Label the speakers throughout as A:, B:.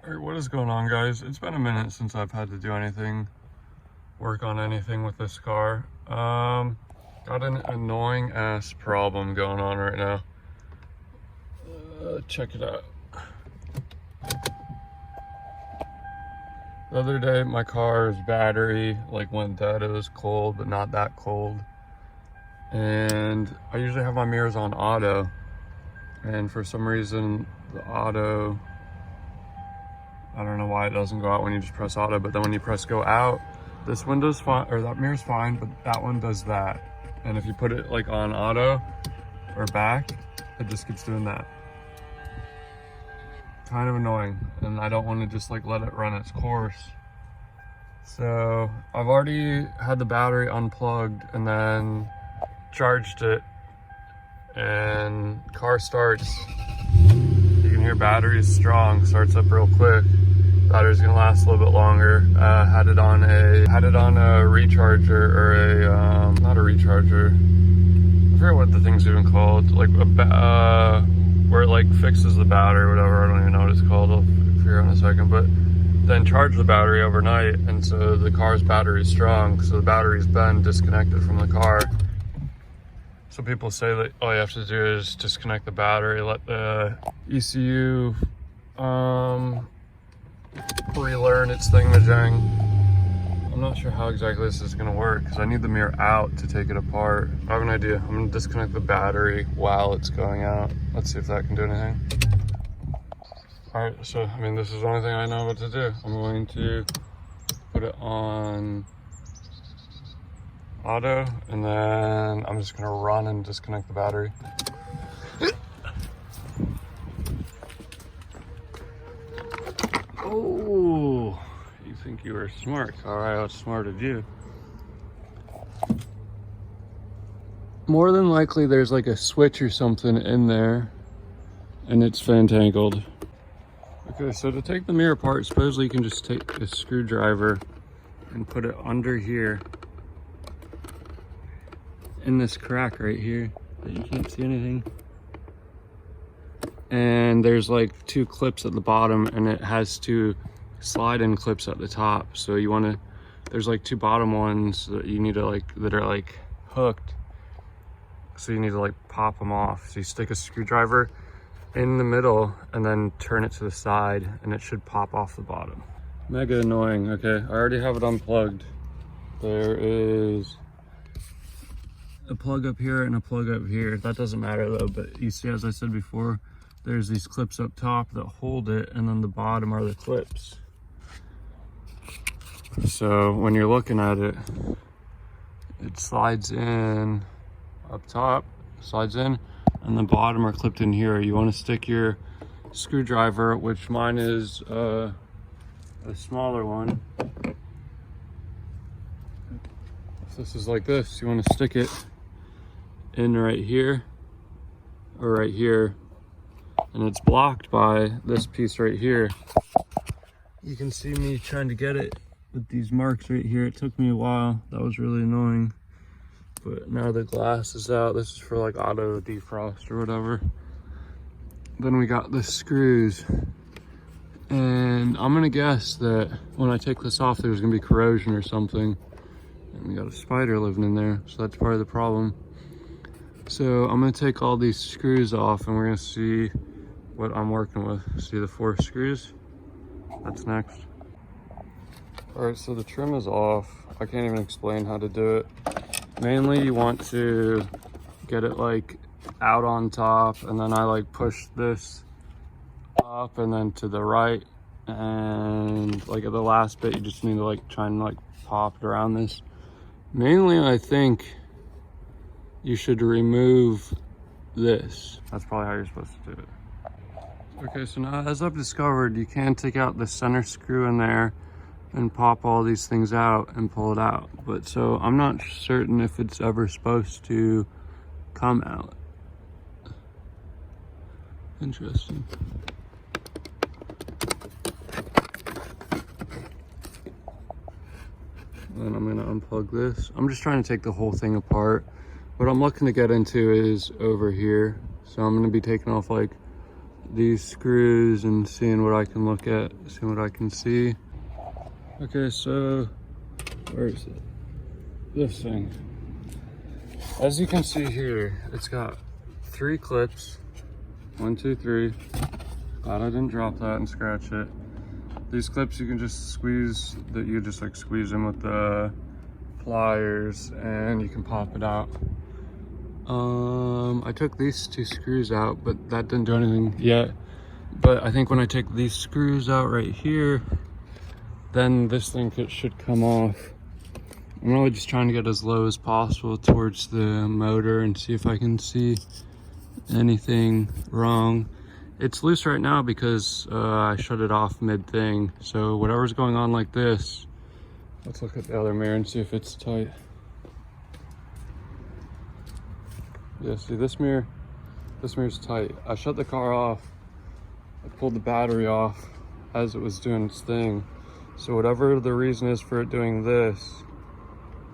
A: Alright, what is going on, guys? It's been a minute since I've had to do anything, work on anything with this car. Got an annoying ass problem going on right now. Check it out. The other day, my car's battery went dead. It was cold, but not that cold. And I usually have my mirrors on auto, and for some reason the auto, I don't know why it doesn't go out when you just press auto, but then when you press go out, this window's fine, or that mirror's fine, but that one does that. And if you put it on auto or back, it just keeps doing that. Kind of annoying, and I don't want to just let it run its course. So I've already had the battery unplugged and then charged it, and car starts. You can hear battery is strong, starts up real quick. Battery's gonna last a little bit longer. Had it on a recharger, or a not a recharger. I forget what the thing's even called. Where it fixes the battery or whatever. I don't even know what it's called. I'll figure out in a second. But then charge the battery overnight, and so the car's battery is strong. So the battery's been disconnected from the car. So people say that all you have to do is disconnect the battery, let the ECU relearn its thingamajig. I'm not sure how exactly this is gonna work because I need the mirror out to take it apart. I have an idea. I'm gonna disconnect the battery while it's going out. Let's see if that can do anything. All right, so this is the only thing I know what to do. I'm going to put it on auto, and then I'm just gonna run and disconnect the battery. Oh, you think you were smart. All right, I outsmarted you. More than likely there's a switch or something in there, and it's fantangled. Okay, so to take the mirror apart, supposedly you can just take a screwdriver and put it under here in this crack right here that you can't see anything. And there's two clips at the bottom, and it has two slide-in clips at the top. So you want to, there's two bottom ones that you need to that are hooked. So you need to pop them off. So you stick a screwdriver in the middle and then turn it to the side, and it should pop off the bottom. Mega annoying. Okay, I already have it unplugged. There is a plug up here and a plug up here. That doesn't matter though, but you see, as I said before, there's these clips up top that hold it, and then the bottom are the clips. So when you're looking at it, it slides in up top, slides in, and the bottom are clipped in here. You want to stick your screwdriver, which mine is a smaller one. If this is like this, you want to stick it in right here or right here, and it's blocked by this piece right here. You can see me trying to get it with these marks right here. It took me a while. That was really annoying, but now the glass is out. This is for auto defrost or whatever. Then we got the screws, and I'm gonna guess that when I take this off, there's gonna be corrosion or something, and we got a spider living in there, so that's part of the problem. So I'm gonna take all these screws off, and we're gonna see what I'm working with. See the 4 screws? That's next. All right, so the trim is off. I can't even explain how to do it. Mainly you want to get it out on top, and then I push this up and then to the right, and at the last bit you just need to try and pop it around this. Mainly I think you should remove this. That's probably how you're supposed to do it. Okay, so now as I've discovered, you can take out the center screw in there and pop all these things out and pull it out. But so I'm not certain if it's ever supposed to come out. Interesting. Then I'm gonna unplug this. I'm just trying to take the whole thing apart. What I'm looking to get into is over here. So I'm gonna be taking off these screws and seeing what I can look at, seeing what I can see. Okay, so where is it? This thing. As you can see here, it's got 3 clips. 1, 2, 3. Glad I didn't drop that and scratch it. These clips you can just squeeze, that you just like squeeze them with the pliers and you can pop it out. I took these 2 screws out, but that didn't do anything yet. But I think when I take these screws out right here, then this thing should come off. I'm really just trying to get as low as possible towards the motor and see if I can see anything wrong. It's loose right now because I shut it off mid-thing. So whatever's going on like this, let's look at the other mirror and see if it's tight. Yeah, see this mirror's tight. I shut the car off. I pulled the battery off as it was doing its thing. So whatever the reason is for it doing this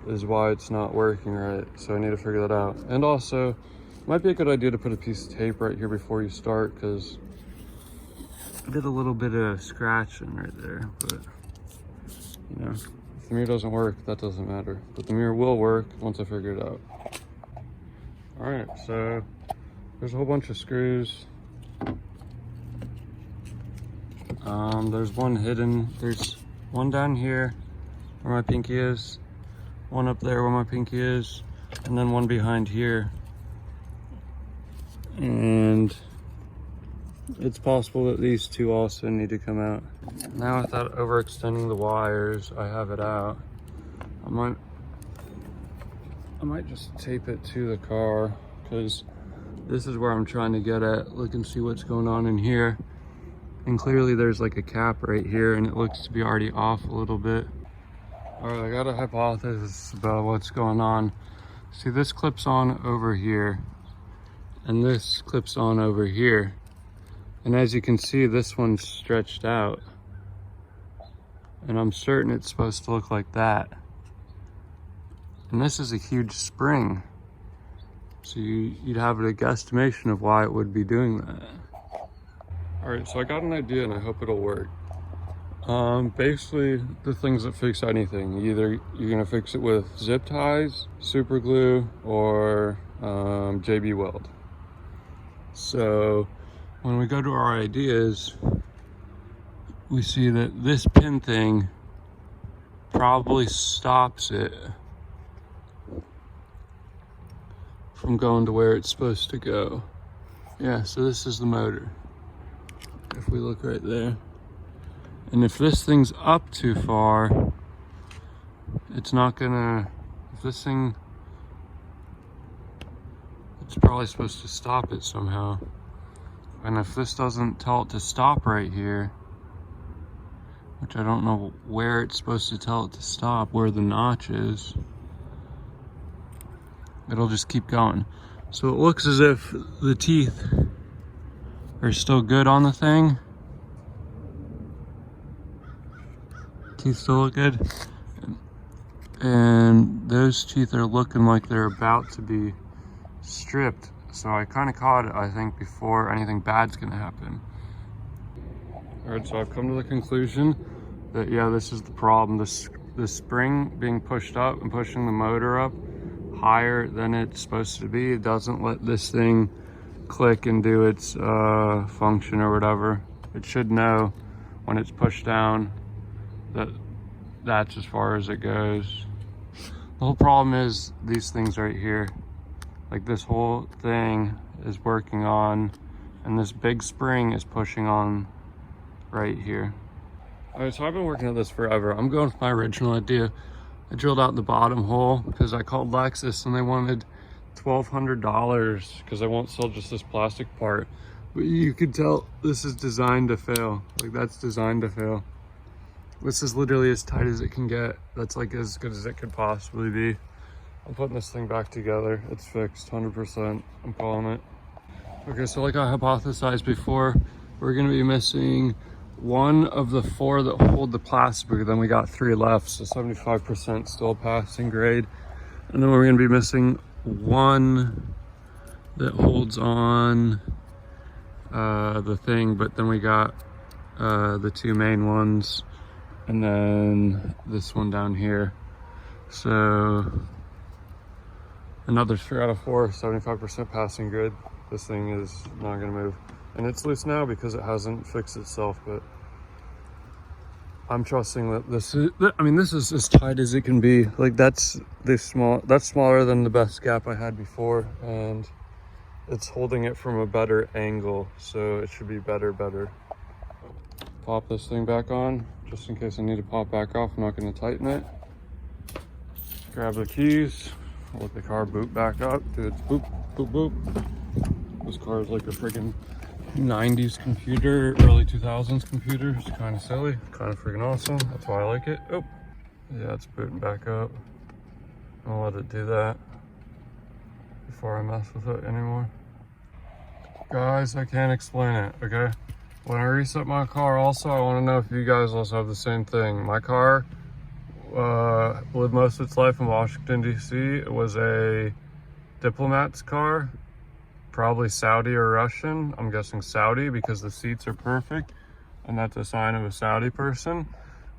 A: is why it's not working right. So I need to figure that out. And also, it might be a good idea to put a piece of tape right here before you start, because I did a little bit of scratching right there. But you know, if the mirror doesn't work, that doesn't matter. But the mirror will work once I figure it out. All right, so there's a whole bunch of screws. There's one hidden. There's one down here where my pinky is, one up there where my pinky is, and then one behind here. And it's possible that these 2 also need to come out. Now, without overextending the wires, I have it out. I might just tape it to the car, because this is where I'm trying to get at. Look and see what's going on in here. And clearly there's like a cap right here, and it looks to be already off a little bit. All right, I got a hypothesis about what's going on. See, this clips on over here, and this clips on over here. And as you can see, this one's stretched out. And I'm certain it's supposed to look like that. And this is a huge spring. So you'd have a guesstimation of why it would be doing that. All right, so I got an idea and I hope it'll work. Basically, the things that fix anything, either you're gonna fix it with zip ties, super glue, or JB Weld. So when we go to our ideas, we see that this pin thing probably stops it from going to where it's supposed to go. Yeah, so this is the motor. If we look right there. And if this thing's up too far, it's not gonna, if this thing, it's probably supposed to stop it somehow. And if this doesn't tell it to stop right here, which I don't know where it's supposed to tell it to stop, where the notch is, it'll just keep going. So it looks as if the teeth are still good on the thing. Teeth still look good. And those teeth are looking like they're about to be stripped. So I kind of caught it, I think, before anything bad's gonna happen. All right, so I've come to the conclusion that, yeah, this is the problem. This spring being pushed up and pushing the motor up higher than it's supposed to be, it doesn't let this thing click and do its function or whatever. It should know when it's pushed down that that's as far as it goes. The whole problem is these things right here. Like, this whole thing is working on, and this big spring is pushing on right here. All right, so I've been working on this forever. I'm going with my original idea. I drilled out the bottom hole because I called Lexus and they wanted $1,200 because I won't sell just this plastic part. But you can tell this is designed to fail. Like, that's designed to fail. This is literally as tight as it can get. That's like as good as it could possibly be. I'm putting this thing back together. It's fixed, 100%. I'm calling it. Okay, so like I hypothesized before, we're gonna be missing one of the 4 that hold the plastic, then we got 3 left, so 75% still passing grade. And then we're gonna be missing one that holds on the thing, but then we got the two main ones and then this one down here. So another 3 out of 4, 75% passing grid. This thing is not gonna move. And it's loose now because it hasn't fixed itself, but I'm trusting that this is, I mean, this is as tight as it can be. Like that's smaller than the best gap I had before, and it's holding it from a better angle, so it should be better. Pop this thing back on, just in case I need to pop back off. I'm not gonna tighten it. Grab the keys, let the car boot back up, do its boop, boop, boop. This car is like a friggin' 90s computer, early 2000s computer. It's kind of silly, kind of freaking awesome. That's why I like it. Oh, yeah, it's booting back up. I'll let it do that before I mess with it anymore. Guys, I can't explain it, okay? When I reset my car, also, I want to know if you guys also have the same thing. My car lived most of its life in Washington, D.C. It was a diplomat's car. Probably Saudi or Russian. I'm guessing Saudi because the seats are perfect and that's a sign of a Saudi person.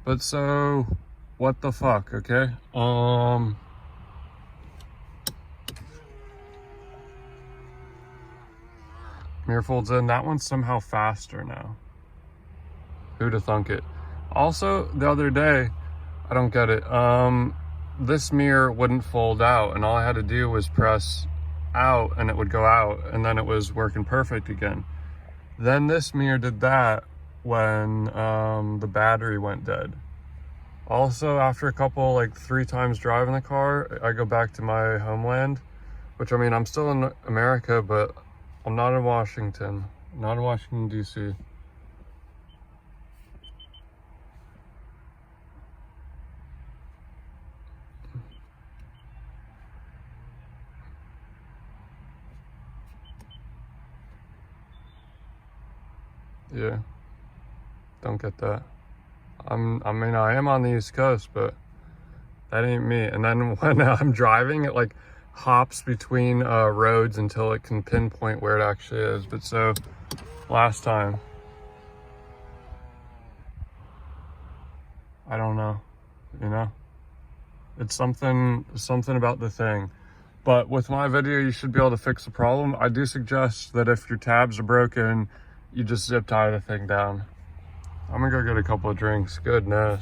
A: But so, what the fuck, okay? Mirror folds in. That one's somehow faster now. Who'd have thunk it? Also, the other day, I don't get it. This mirror wouldn't fold out and all I had to do was press out and it would go out and then it was working perfect again. Then this mirror did that when the battery went dead. Also, after a couple, like 3 times driving the car, I go back to my homeland, which I mean, I'm still in America, but I'm not in Washington, not in Washington, D.C. Yeah, don't get that. I mean, I am on the East Coast, but that ain't me. And then when I'm driving, it like hops between roads until it can pinpoint where it actually is. But so, last time, I don't know, you know? It's something about the thing. But with my video, you should be able to fix the problem. I do suggest that if your tabs are broken, you just zip tie the thing down. I'm gonna go get a couple of drinks. Goodness.